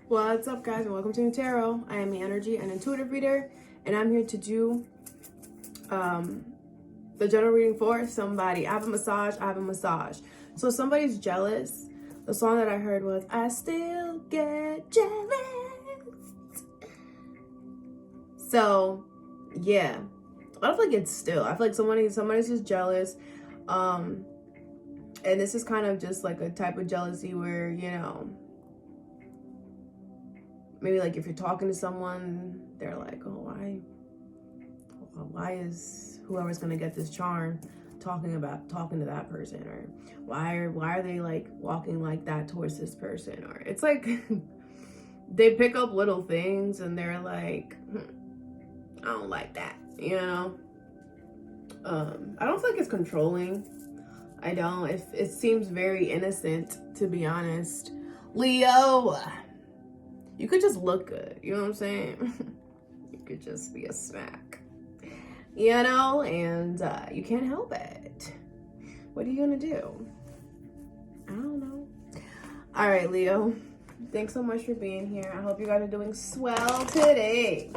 What's up, guys, and welcome to Nutarot. I am the energy and intuitive reader, and I'm here to do the general reading for somebody. I have a massage. So somebody's jealous. The song that I heard was I Still Get Jealous. So yeah, I don't feel like it's still. I feel like somebody's just jealous. And this is kind of just like a type of jealousy where, maybe like if you're talking to someone, they're like, oh, why is whoever's gonna get this charm talking to that person, or why are they like walking like that towards this person? Or it's like they pick up little things and they're like, I don't like that, I don't feel like it's controlling. I don't. It seems very innocent, to be honest. Leo, you could just look good, you know what I'm saying? You could just be a smack, and you can't help it. What are you gonna do? I don't know. All right, Leo, thanks so much for being here. I hope you guys are doing swell today.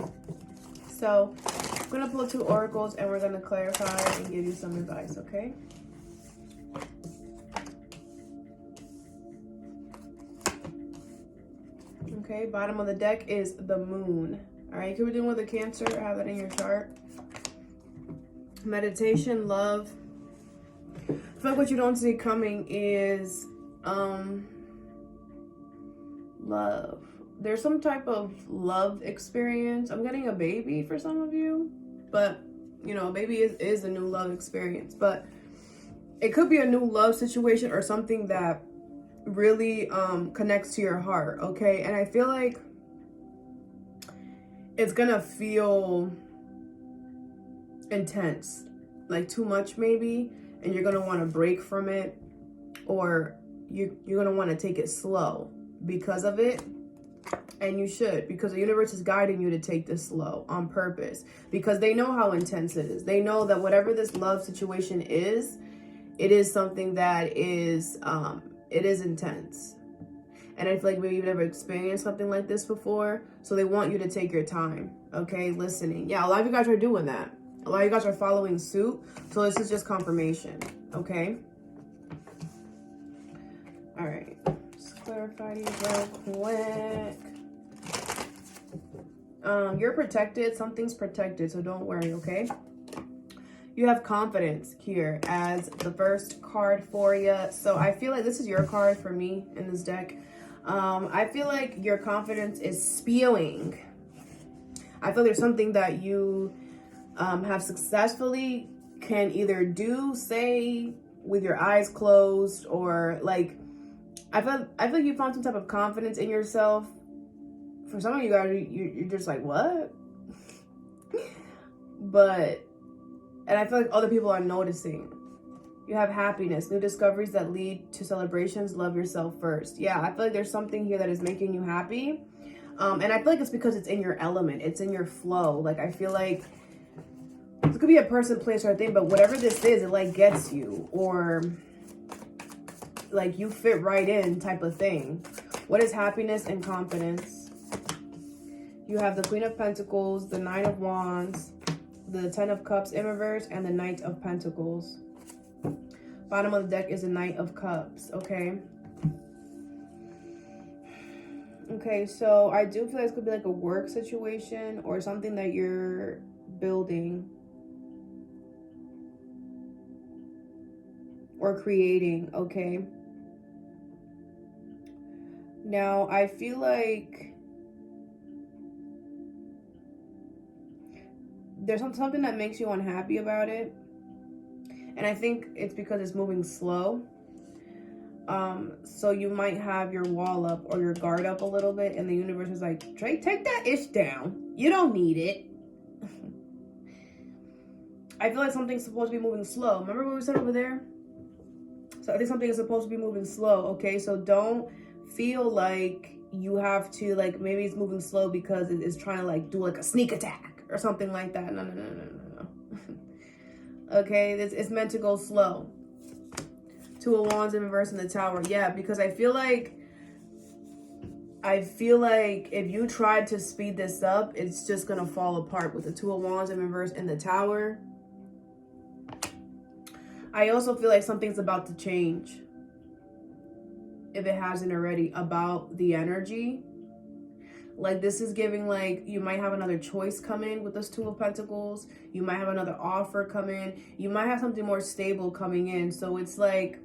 So I'm gonna pull 2 oracles and we're gonna clarify and give you some advice, okay? Okay, bottom of the deck is the moon. All right, you could be dealing with a Cancer, have that in your chart. Meditation, love. I feel like what you don't see coming is love. There's some type of love experience. I'm getting a baby for some of you, but a baby is a new love experience. But it could be a new love situation or something that really connects to your heart, okay? And I feel like it's gonna feel intense, like too much maybe, and you're gonna want to break from it, or you're gonna want to take it slow because of it. And you should, because the universe is guiding you to take this slow on purpose, because they know how intense it is. They know that whatever this love situation is, it is something that is it is intense. And I feel like maybe you've never experienced something like this before, so they want you to take your time, okay? Listening. Yeah, a lot of you guys are doing that. A lot of you guys are following suit, so this is just confirmation, okay? All right, let's clarify these real quick. You're protected. Something's protected, so don't worry, okay? You have confidence here as the first card for you. So I feel like this is your card for me in this deck. I feel like your confidence is spewing. I feel there's something that you have successfully can either do, say with your eyes closed, or like, I feel like you found some type of confidence in yourself. For some of you guys, you're just like, what? And I feel like other people are noticing. You have happiness, new discoveries that lead to celebrations. Love yourself first. Yeah, I feel like there's something here that is making you happy. And I feel like it's because it's in your element. It's in your flow. Like, I feel like it could be a person, place, or thing, but whatever this is, it like gets you, or like you fit right in type of thing. What is happiness and confidence? You have the Queen of Pentacles, the Nine of Wands, the 10 of Cups in reverse, and the Knight of Pentacles. Bottom of the deck is the Knight of Cups, okay? Okay, so I do feel like this could be like a work situation or something that you're building or creating, okay? Now, I feel like there's something that makes you unhappy about it. And I think it's because it's moving slow. So you might have your wall up or your guard up a little bit, and the universe is like, Trey, take that ish down. You don't need it. I feel like something's supposed to be moving slow. Remember what we said over there? So I think something is supposed to be moving slow, okay? So don't feel like you have to, like, maybe it's moving slow because it is trying to, like, do, like, a sneak attack or something like that. No. Okay, it's meant to go slow. Two of Wands in reverse in the Tower. Yeah, because I feel like I feel like if you try to speed this up, it's just going to fall apart with the Two of Wands in reverse in the Tower. I also feel like something's about to change, if it hasn't already, about the energy. Like, this is giving, like, you might have another choice come in with this Two of Pentacles. You might have another offer come in. You might have something more stable coming in. So it's like,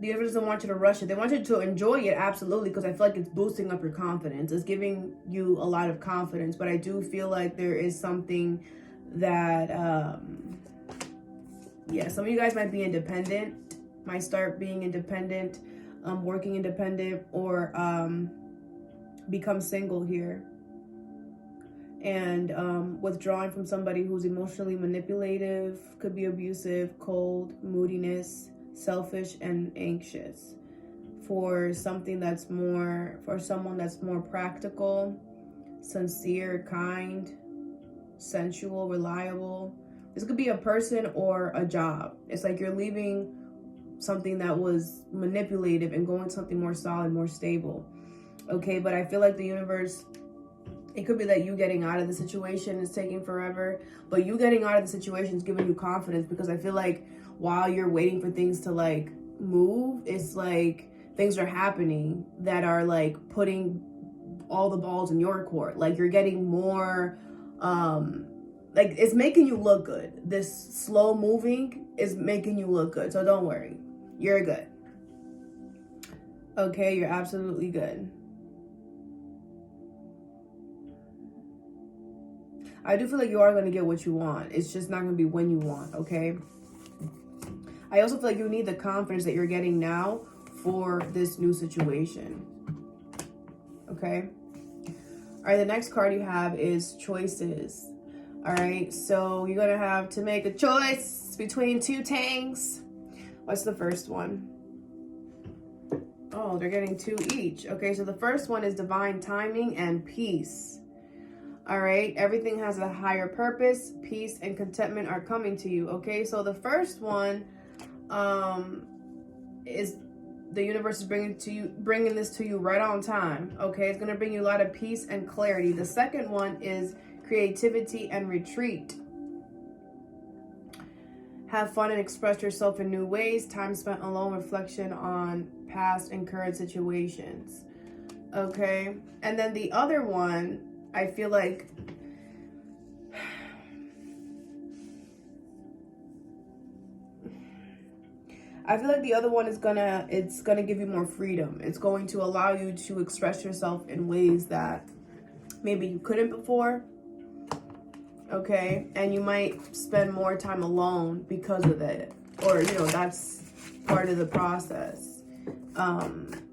the universe doesn't want you to rush it. They want you to enjoy it, absolutely, because I feel like it's boosting up your confidence. It's giving you a lot of confidence. But I do feel like there is something that, yeah, some of you guys might be independent, might start being independent, working independent, or become single here. And withdrawing from somebody who's emotionally manipulative, could be abusive, cold, moodiness, selfish, and anxious, for something that's more, for someone that's more practical, sincere, kind, sensual, reliable. This could be a person or a job. It's like you're leaving something that was manipulative and going to something more solid, more stable. Okay, but I feel like the universe, it could be that you getting out of the situation is taking forever, but you getting out of the situation is giving you confidence, because I feel like while you're waiting for things to like move, it's like things are happening that are like putting all the balls in your court. Like, you're getting more, like, it's making you look good. This slow moving is making you look good. So don't worry, you're good. Okay, you're absolutely good. I do feel like you are going to get what you want. It's just not going to be when you want, okay? I also feel like you need the confidence that you're getting now for this new situation, okay? All right, the next card you have is choices. All right, so you're going to have to make a choice between two tanks. What's the first one? Oh, they're getting two each. Okay, so the first one is divine timing and peace. All right, everything has a higher purpose. Peace and contentment are coming to you. Okay, so the first one is the universe is bringing this to you right on time. Okay, it's gonna bring you a lot of peace and clarity. The second one is creativity and retreat. Have fun and express yourself in new ways. Time spent alone, reflection on past and current situations. Okay, and then the other one, I feel like the other one is it's gonna give you more freedom. It's going to allow you to express yourself in ways that maybe you couldn't before. Okay, and you might spend more time alone because of it, or you know, that's part of the process.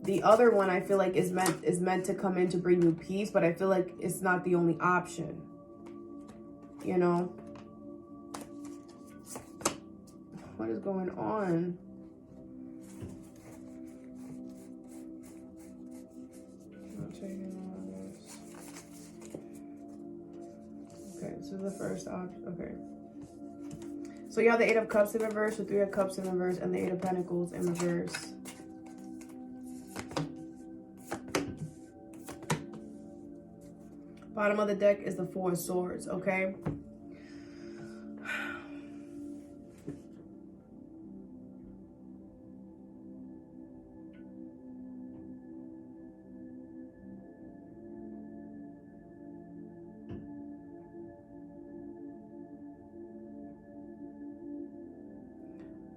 The other one I feel like is meant to come in to bring you peace, but I feel like it's not the only option, you know. What is going on? Okay, this is the first option. Okay, so you have the Eight of Cups in reverse, the Three of Cups in reverse, and the Eight of Pentacles in reverse. Bottom of the deck is the Four of Swords, okay?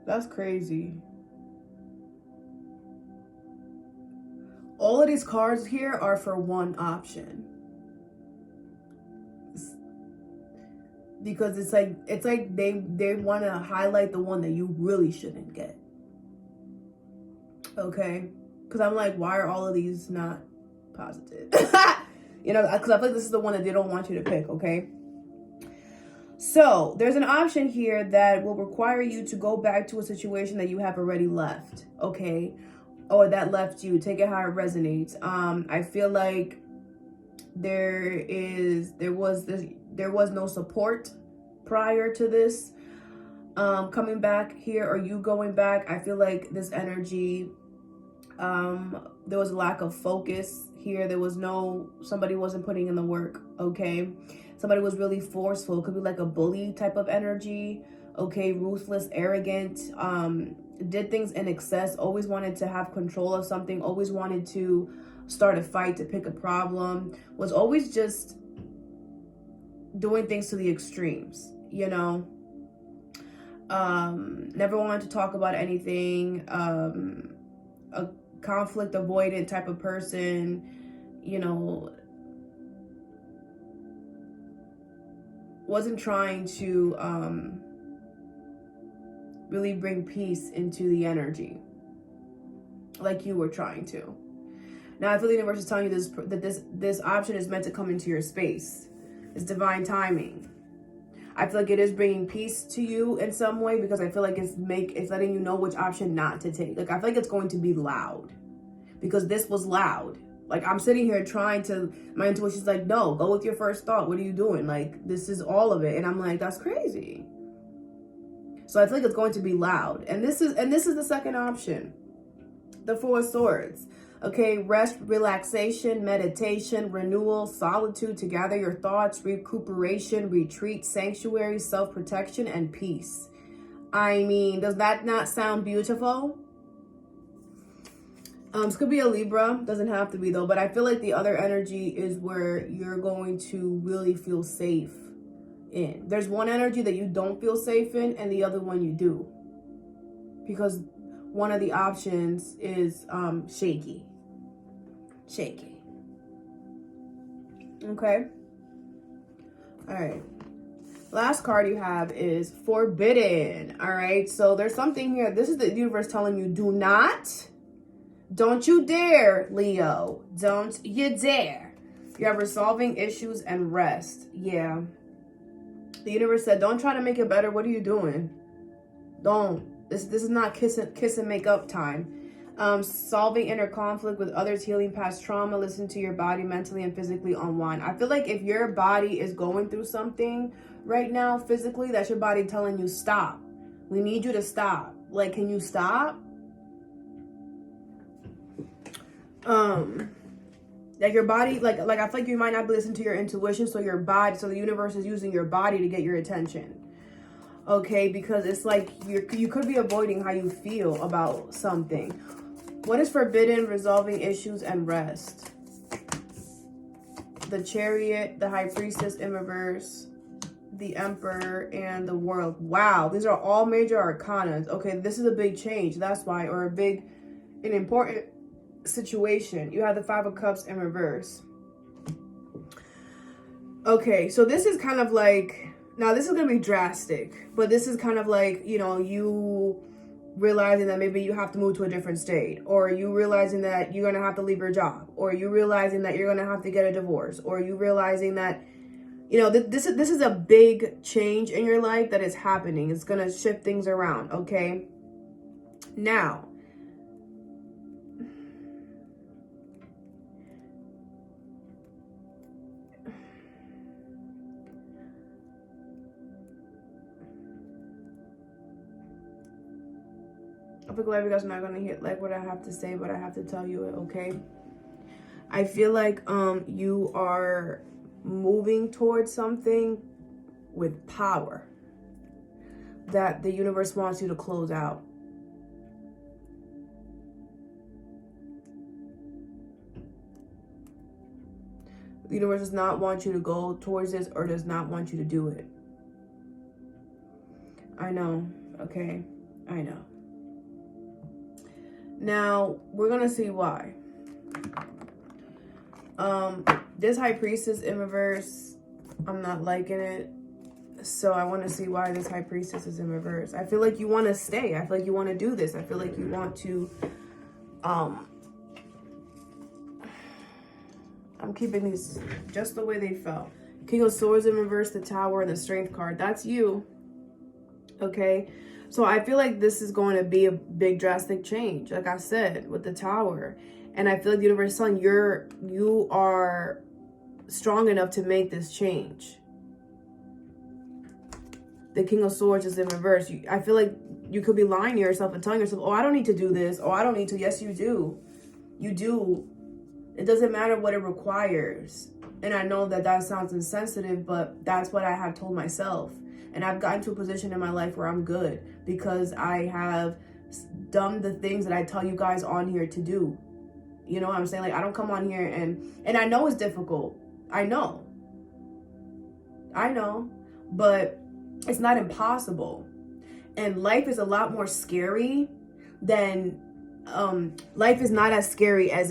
That's crazy. All of these cards here are for one option. Because it's like they want to highlight the one that you really shouldn't get. Okay? Because I'm like, why are all of these not positive? You know, because I feel like this is the one that they don't want you to pick, okay? So there's an option here that will require you to go back to a situation that you have already left, okay? Or that left you. Take it how it resonates. I feel like there was no support prior to this coming back here, or you going back. I feel like this energy There was a lack of focus here. Somebody wasn't putting in the work, okay? Somebody was really forceful. It could be like a bully type of energy, okay? Ruthless, arrogant, did things in excess, always wanted to have control of something, always wanted to start a fight, to pick a problem, was always just doing things to the extremes, you know? Never wanted to talk about anything, a conflict avoidant type of person, you know, wasn't trying to really bring peace into the energy like you were trying to. Now I feel the universe is telling you this option is meant to come into your space. It's divine timing. I feel like it is bringing peace to you in some way, because I feel like it's letting you know which option not to take. Like, I feel like it's going to be loud, because this was loud. Like, I'm sitting here my intuition's like, no, go with your first thought. What are you doing? Like, this is all of it. And I'm like, that's crazy. So I feel like it's going to be loud. And this is the second option. The Four of Swords. Okay, rest, relaxation, meditation, renewal, solitude, to gather your thoughts, recuperation, retreat, sanctuary, self-protection, and peace. I mean, does that not sound beautiful? This could be a Libra, doesn't have to be though, but I feel like the other energy is where you're going to really feel safe in. There's one energy that you don't feel safe in, and the other one you do. Because one of the options is shaky. Shaky. Okay. All right. Last card you have is Forbidden. All right. So there's something here. This is the universe telling you, don't you dare, Leo. Don't you dare. You have resolving issues and rest. Yeah. The universe said, don't try to make it better. What are you doing? Don't. This is not kiss and make up time. Solving inner conflict with others, healing past trauma, listen to your body, mentally and physically unwind. I feel like if your body is going through something right now physically, that's your body telling you, stop. We need you to stop. Like, can you stop? Like your body, like I feel like you might not be listening to your intuition, so the universe is using your body to get your attention. Okay, because it's like you could be avoiding how you feel about something. What is forbidden? Resolving issues and rest. The Chariot, the High Priestess in reverse, the Emperor, and the World. Wow, these are all major arcanas. Okay, this is a big change. That's why, or an important situation. You have the Five of Cups in reverse. Okay, so this is kind of like, now this is going to be drastic, but this is kind of like, you know, you realizing that maybe you have to move to a different state, or you realizing that you're going to have to leave your job, or you realizing that you're going to have to get a divorce, or you realizing that, you know, this is a big change in your life that is happening. It's going to shift things around, okay? Now, I feel like you guys are not gonna hear like what I have to say, but I have to tell you it, okay? I feel like you are moving towards something with power that the universe wants you to close out. The universe does not want you to go towards this, or does not want you to do it. I know, okay? I know. Now, we're going to see why. This High Priestess in reverse, I'm not liking it. So I want to see why this High Priestess is in reverse. I feel like you want to stay. I feel like you want to do this. I feel like you want to, I'm keeping these just the way they fell. King of Swords in reverse, the Tower, and the Strength card. That's you. Okay. So I feel like this is going to be a big drastic change, like I said, with the Tower. And I feel like the universe is telling you are strong enough to make this change. The King of Swords is in reverse. I feel like you could be lying to yourself and telling yourself, oh, I don't need to do this. Oh, I don't need to. Yes, you do. You do. It doesn't matter what it requires. And I know that that sounds insensitive, but that's what I have told myself. And I've gotten to a position in my life where I'm good because I have done the things that I tell you guys on here to do. You know what I'm saying? Like, I don't come on here and I know it's difficult. I know, but it's not impossible. And life is a lot more scary than life is not as scary as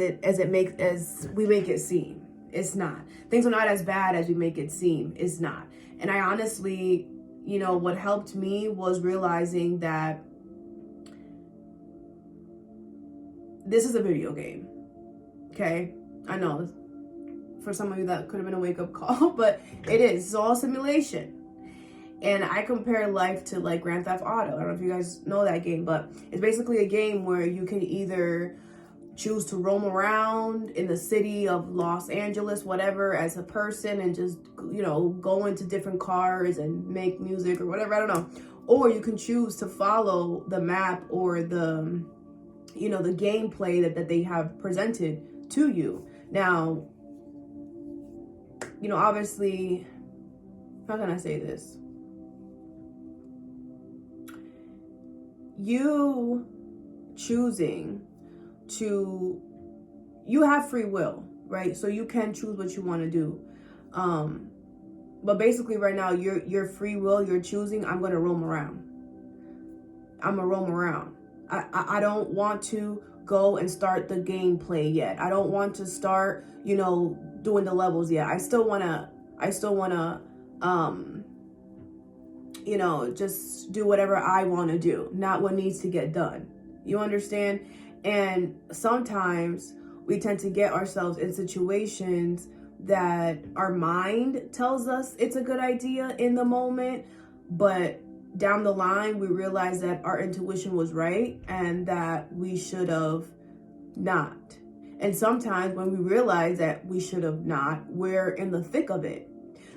we make it seem. It's not. Things are not as bad as we make it seem. It's not. And I honestly, you know, what helped me was realizing that this is a video game. Okay? I know for some of you that could have been a wake-up call, but it is. It's all simulation. And I compare life to like Grand Theft Auto. I don't know if you guys know that game, but it's basically a game where you can either choose to roam around in the city of Los Angeles, whatever, as a person and just, you know, go into different cars and make music or whatever, I don't know. Or you can choose to follow the map or the, you know, the gameplay that they have presented to you. Now, you know, obviously, how can I say this? You choosing to, you have free will, right? So you can choose what you want to do. But basically right now, your free will, you're choosing, I'm going to roam around. I'm going to roam around. I don't want to go and start the gameplay yet. I don't want to start, you know, doing the levels yet. I still want to, you know, just do whatever I want to do, not what needs to get done. You understand? And sometimes we tend to get ourselves in situations that our mind tells us it's a good idea in the moment, but down the line, we realize that our intuition was right and that we should have not. And sometimes when we realize that we should have not, we're in the thick of it.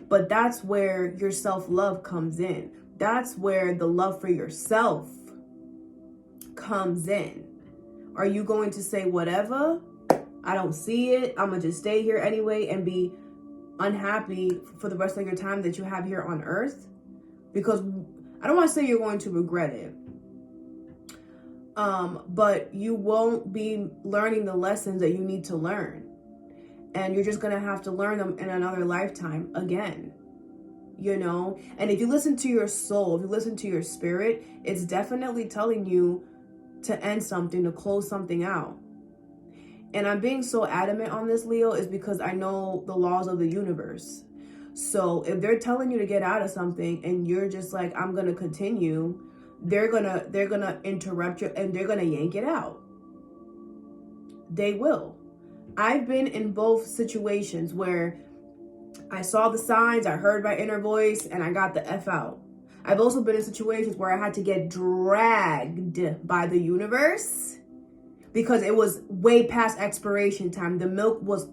But that's where your self-love comes in. That's where the love for yourself comes in. Are you going to say whatever? I don't see it. I'm going to just stay here anyway and be unhappy for the rest of your time that you have here on earth? Because I don't want to say you're going to regret it. But you won't be learning the lessons that you need to learn. And you're just going to have to learn them in another lifetime again. You know? And if you listen to your soul, if you listen to your spirit, it's definitely telling you to end something, to close something out. And I'm being so adamant on this, Leo, is because I know the laws of the universe. So if they're telling you to get out of something and you're just like, I'm going to continue, they're going to interrupt you and they're going to yank it out. They will. I've been in both situations where I saw the signs, I heard my inner voice, and I got the F out. I've also been in situations where I had to get dragged by the universe because it was way past expiration time. The milk was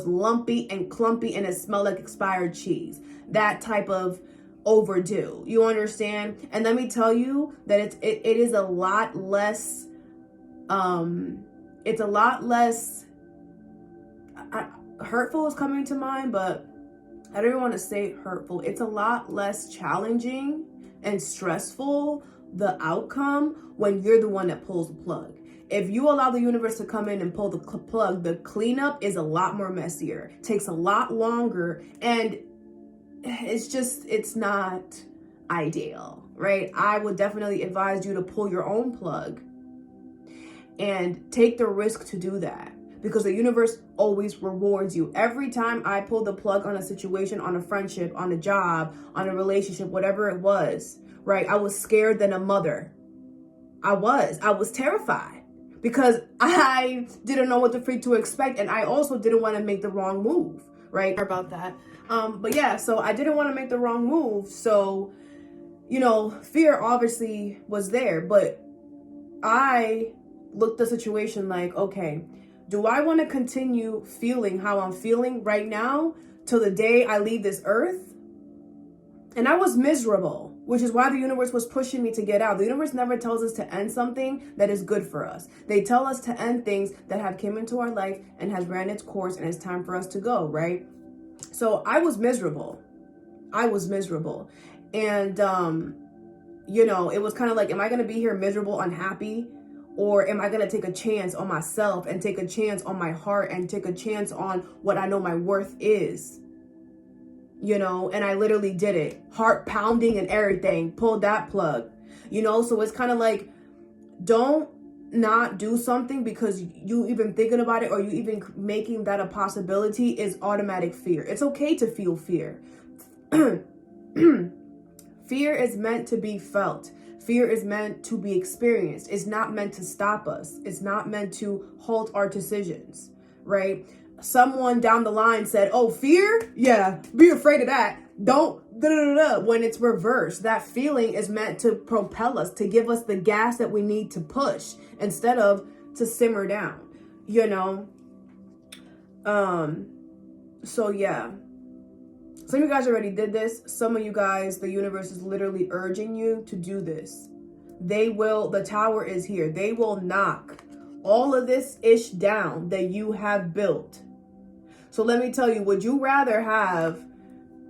lumpy and clumpy and it smelled like expired cheese. That type of overdue. You understand? And let me tell you that it is a lot less, it's a lot less, hurtful is coming to mind, but I don't even want to say hurtful. It's a lot less challenging and stressful, the outcome, when you're the one that pulls the plug. If you allow the universe to come in and pull the plug, the cleanup is a lot more messier, takes a lot longer, and it's not ideal, right? I would definitely advise you to pull your own plug and take the risk to do that. Because the universe always rewards you. Every time I pulled the plug on a situation, on a friendship, on a job, on a relationship, whatever it was, right? I was scared than a mother. I was terrified because I didn't know what the freak to expect. And I also didn't want to make the wrong move, right? About that. But yeah, so I didn't want to make the wrong move. So, you know, fear obviously was there, but I looked at the situation like, okay, do I want to continue feeling how I'm feeling right now till the day I leave this earth? And I was miserable. which is why the universe was pushing me to get out. The universe never tells us to end something that is good for us. They tell us to end things that have came into our life and has ran its course, and it's time for us to go, right? So I was miserable. And, it was kind of like, am I going to be here miserable, unhappy? Or am I going to take a chance on myself and take a chance on my heart and take a chance on what I know my worth is? And I literally did it. Heart pounding and everything. Pulled that plug. So it's kind of like, don't not do something because you even thinking about it or you even making that a possibility is automatic fear. It's okay to feel fear. Fear is meant to be felt. Fear is meant to be experienced. It's not meant to stop us. It's not meant to halt our decisions, right? Someone down the line said, oh, fear? Yeah, be afraid of that. Don't, when it's reversed. That feeling is meant to propel us, to give us the gas that we need to push instead of to simmer down, So yeah. Some of you guys already did this. Some of you guys, the universe is literally urging you to do this. The tower is here. They will knock all of this ish down that you have built. So let me tell you, would you rather have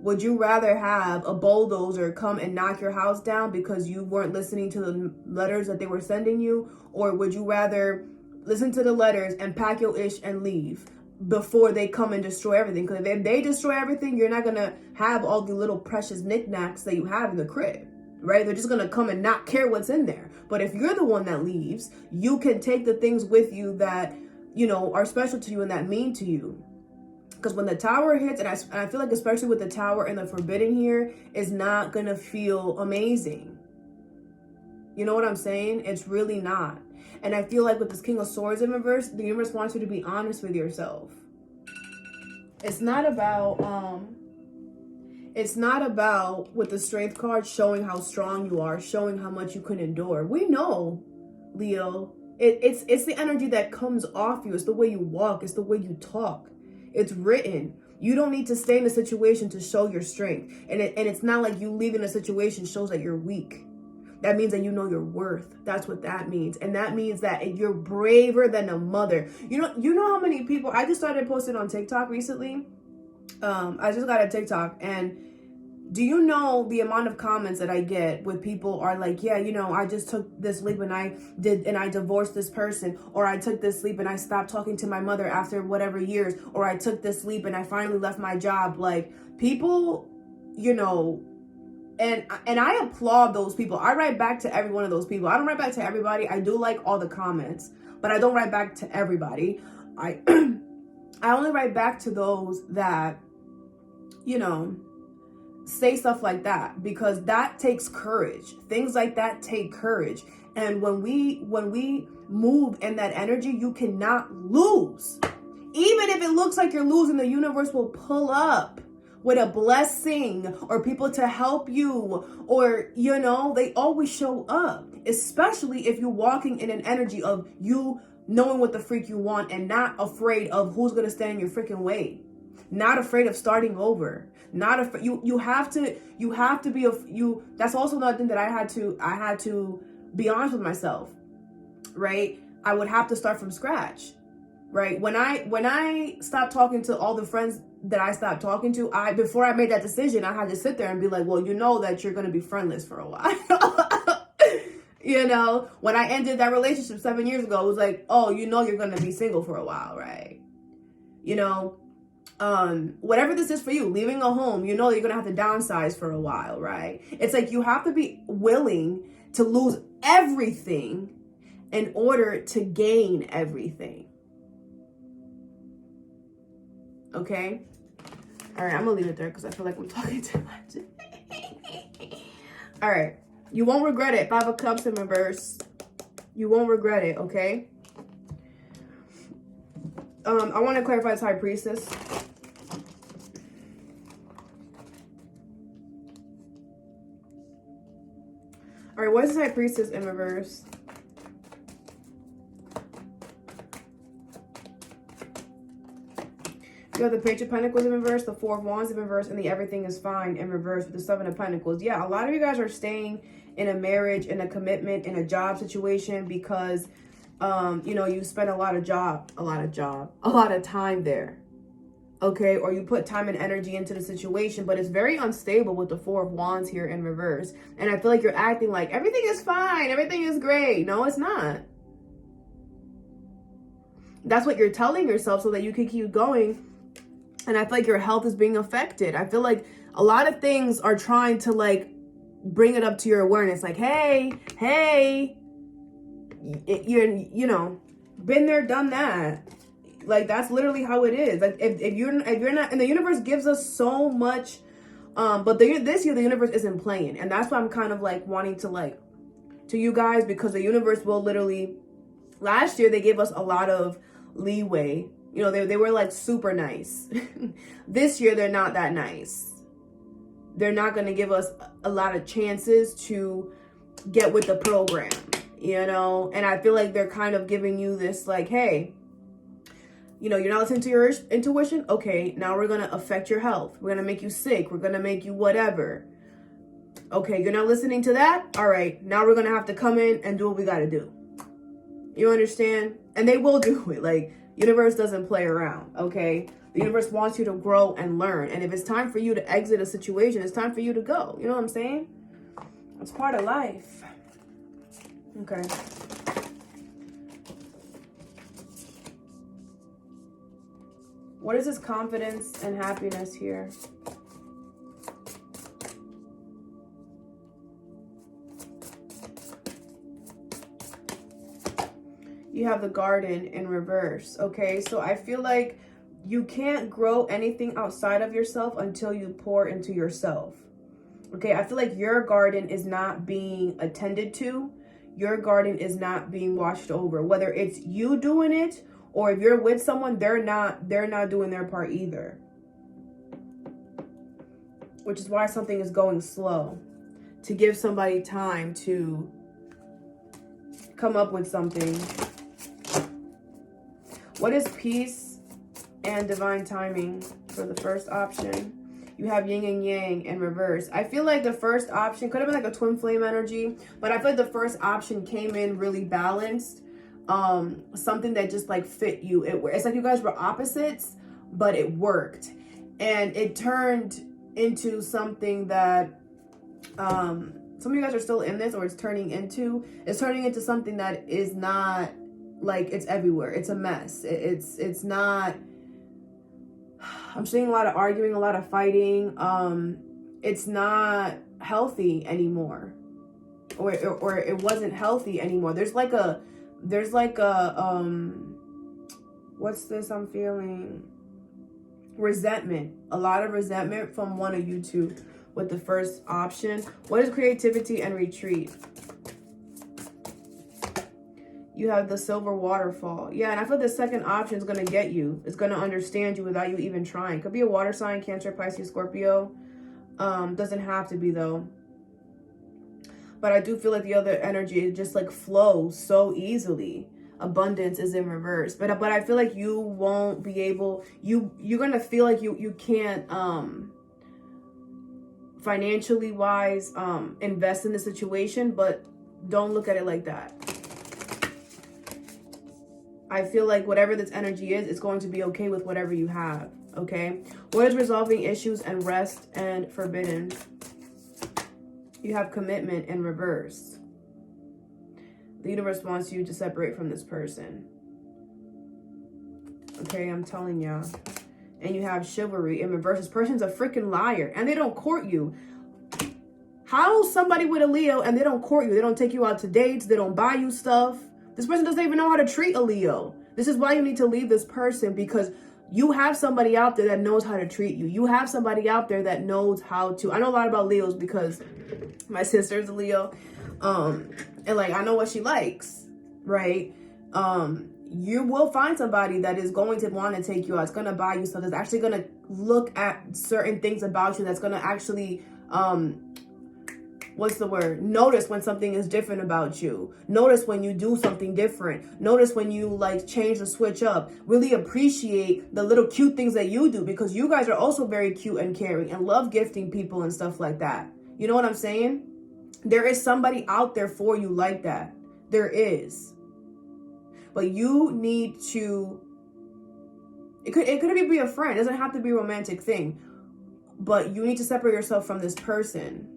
a bulldozer come and knock your house down because you weren't listening to the letters that they were sending you? Or would you rather listen to the letters and pack your ish and leave before they come and destroy everything? Because if they destroy everything, you're not going to have all the little precious knickknacks that you have in the crib, right? They're just going to come and not care what's in there. But if you're the one that leaves, you can take the things with you that, are special to you and that mean to you. Because when the tower hits, and I feel like especially with the tower and the forbidden here, is not going to feel amazing. You know what I'm saying? It's really not. And I feel like with this King of Swords in reverse, the universe wants you to be honest with yourself. It's not about, with the Strength card, showing how strong you are, showing how much you can endure. We know, Leo, it's the energy that comes off you. It's the way you walk. It's the way you talk. It's written. You don't need to stay in a situation to show your strength. And it's not like you leaving a situation shows that you're weak. That means that you know your worth. That's what that means. And that means that you're braver than a mother. You know how many people, I just started posting on TikTok recently. I just got a TikTok, and do you know the amount of comments that I get with people are like, yeah, I just took this leap and I divorced this person, or I took this leap and I stopped talking to my mother after whatever years, or I took this leap and I finally left my job. Like, people, and I applaud those people. I write back to every one of those people. I don't write back to everybody. I do like all the comments, but I don't write back to everybody. I only write back to those that, say stuff like that, because that takes courage. Things like that take courage. And when we move in that energy, you cannot lose. Even if it looks like you're losing, the universe will pull up with a blessing or people to help you, or, they always show up, especially if you're walking in an energy of you knowing what the freak you want and not afraid of who's going to stand in your freaking way. Not afraid of starting over. Not afraid. You have to be that's also another thing that I had to be honest with myself, right? I would have to start from scratch, right? When I stopped talking to all the friends that I stopped talking to, before I made that decision, I had to sit there and be like, well, that you're going to be friendless for a while. When I ended that relationship 7 years ago, it was like, oh, you're going to be single for a while, right? Whatever this is for you, leaving a home, you're going to have to downsize for a while, right? It's like you have to be willing to lose everything in order to gain everything. Okay? All right, I'm going to leave it there because I feel like I'm talking too much. All right. You won't regret it. 5 of Cups in reverse. You won't regret it, okay? I want to clarify this High Priestess. All right, what is this High Priestess in reverse? You have the Page of Pentacles in reverse, the Four of Wands in reverse, and the Everything is Fine in reverse with the Seven of Pentacles. Yeah, a lot of you guys are staying in a marriage, in a commitment, in a job situation because, you know, you spend a lot of time there. Okay, or you put time and energy into the situation, but it's very unstable with the Four of Wands here in reverse. And I feel like you're acting like everything is fine, everything is great. No, it's not. That's what you're telling yourself so that you can keep going. And I feel like your health is being affected. I feel like a lot of things are trying to like bring it up to your awareness. Like, hey, you're, you know, been there, done that. Like, that's literally how it is. Like, if you're not, and the universe gives us so much, but this year the universe isn't playing, and that's why I'm kind of like wanting to like to you guys, because the universe will literally. Last year they gave us a lot of leeway. You know, they were like super nice. This year they're not that nice. They're not going to give us a lot of chances to get with the program, you know, and I feel like they're kind of giving you this like, hey, you know, you're not listening to your intuition. Okay, now we're going to affect your health. We're going to make you sick. We're going to make you whatever. Okay, you're not listening to that. All right, now we're going to have to come in and do what we got to do. You understand? And they will do it. Like, universe doesn't play around, okay? The universe wants you to grow and learn. And if it's time for you to exit a situation, it's time for you to go. You know what I'm saying? It's part of life. Okay. What is this confidence and happiness here? You have the Garden in reverse, okay? So I feel like you can't grow anything outside of yourself until you pour into yourself, okay? I feel like your garden is not being attended to. Your garden is not being watched over. Whether it's you doing it or if you're with someone, they're not doing their part either. Which is why something is going slow. To give somebody time to come up with something. What is peace and divine timing for the first option? You have yin and yang in reverse. I feel like the first option could have been like a twin flame energy, but I feel like the first option came in really balanced. Something that just like fit you. It's like you guys were opposites, but it worked. And it turned into something that some of you guys are still in this, or it's turning into something that is not like, it's everywhere. It's a mess. It's not, I'm seeing a lot of arguing, a lot of fighting. It's not healthy anymore, or it wasn't healthy anymore. There's like a what's this I'm feeling? Resentment. A lot of resentment from one of you two with the first option. What is creativity and retreat? You have the Silver Waterfall. Yeah, and I feel the second option is going to get you. It's going to understand you without you even trying. Could be a water sign, Cancer, Pisces, Scorpio. Doesn't have to be, though. But I do feel like the other energy just like flows so easily. Abundance is in reverse. But I feel like you won't be able, you're going to feel like you can't financially wise invest in the situation, but don't look at it like that. I feel like whatever this energy is, it's going to be okay with whatever you have, okay? What is resolving issues and rest and forbidden? You have commitment in reverse. The universe wants you to separate from this person. Okay, I'm telling y'all. And you have chivalry in reverse. This person's a freaking liar and they don't court you. How somebody with a Leo and they don't court you? They don't take you out to dates. They don't buy you stuff. This person doesn't even know how to treat a Leo. This is why you need to leave this person, because you have somebody out there that knows how to treat you. You have somebody out there that knows how to. I know a lot about Leos because my sister's a Leo. And like, I know what she likes, right? You will find somebody that is going to want to take you out. It's going to buy you stuff. That's actually going to look at certain things about you. That's going to actually what's the word? Notice when something is different about you. Notice when you do something different. Notice when you like change the switch up. Really appreciate the little cute things that you do, because you guys are also very cute and caring and love gifting people and stuff like that. You know what I'm saying? There is somebody out there for you like that. There is. But you need to, it could even be a friend. It doesn't have to be a romantic thing. But you need to separate yourself from this person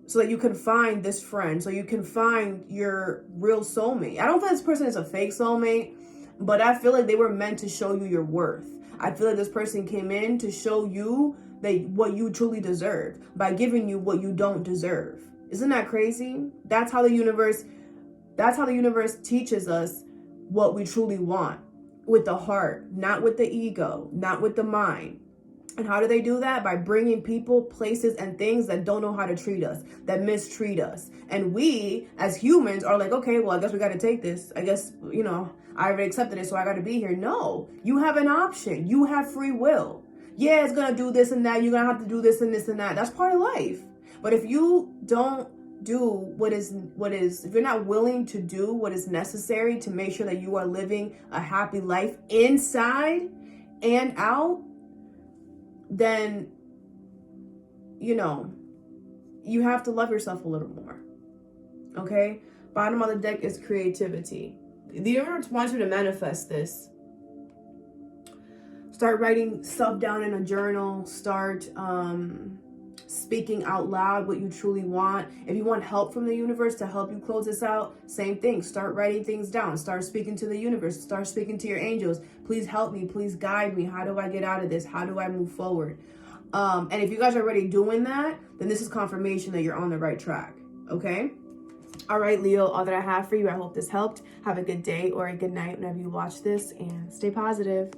so that you can find this friend, so you can find your real soulmate. I don't feel this person is a fake soulmate, but I feel like they were meant to show you your worth. I feel like this person came in to show you that what you truly deserve by giving you what you don't deserve. Isn't that crazy? That's how the universe teaches us what we truly want, with the heart, not with the ego, not with the mind. And how do they do that? By bringing people, places, and things that don't know how to treat us, that mistreat us. And we, as humans, are like, okay, well, I guess we got to take this. I guess, you know, I already accepted it, so I got to be here. No, you have an option. You have free will. Yeah, it's going to do this and that. You're going to have to do this and this and that. That's part of life. But if you don't do what is, if you're not willing to do what is necessary to make sure that you are living a happy life inside and out, then, you know, you have to love yourself a little more. Okay? Bottom of the deck is creativity. The universe wants you to manifest this. Start writing stuff down in a journal. Start speaking out loud what you truly want. If you want help from the universe to help you close this out, same thing. Start writing things down. Start speaking to the universe. Start speaking to your angels. Please help me. Please guide me. How do I get out of this? How do I move forward? And if you guys are already doing that, then this is confirmation that you're on the right track. Okay? All right, Leo, all that I have for you. I hope this helped. Have a good day or a good night whenever you watch this, and stay positive.